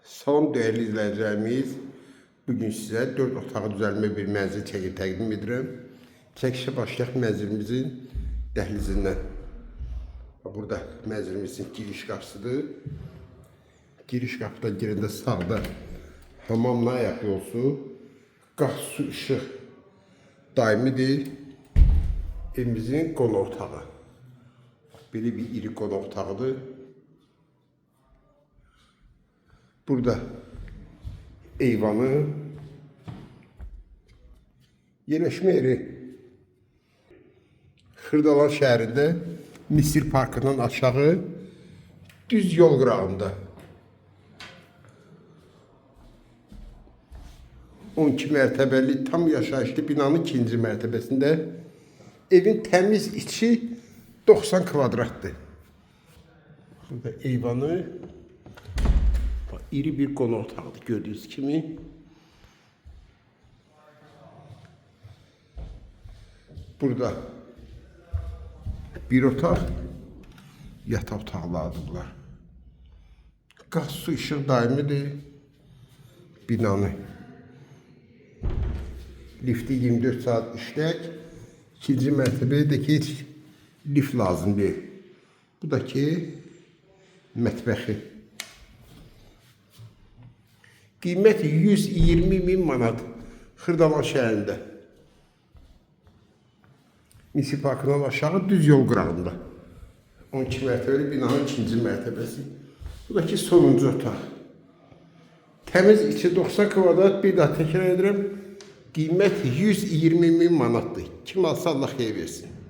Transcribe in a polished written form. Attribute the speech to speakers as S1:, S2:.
S1: Salam değerli izleyicilerimiz. Bugün size 4 otağı düzəlmə bir mənzil çəkib təqdim edirəm. Çəkişə başlayaq mənzilimizin dəhlizindən. Burada mənzilimizin giriş qapısıdır. Giriş qapıdan girəndə sağda hamamla ayaq yolsu, qaz, su, işıq daimidir. Evimizin qonaq otağı. Belə bir iri qonaq otağıdır. Burada eyvanı, yerleşme yeri Xırdalan şəhərində Misir Parkından aşağı düz yol qırağında 12 mərtəbəli tam yaşayışlı binanın 2-ci mərtəbəsində evin təmiz içi 90 kvadratdır. Burada eyvanı, iri bir qonaq otağıdır gördüyünüz kimi. Burada bir otaq, yataq otaqlarıdır bunlar. Qaz, su, işıq daimidir. Binanı. Lifti 24 saat işlək. 2-ci mərtəbədəki heç lift lazım deyil. Bu da ki mətbəxi. Qiyməti 120.000 manat Xırdalan şəhərində. Misir Parkından aşağı düz yol qırağında. 12 mərtəbəli binanın 2-ci mərtəbəsi. Bu da ki sonuncu otaq. Təmiz içi 90 kvadrat, bir daha təkrar edirəm. Qiyməti 120.000 manatdır. Kim alsa Allah xeyir versin.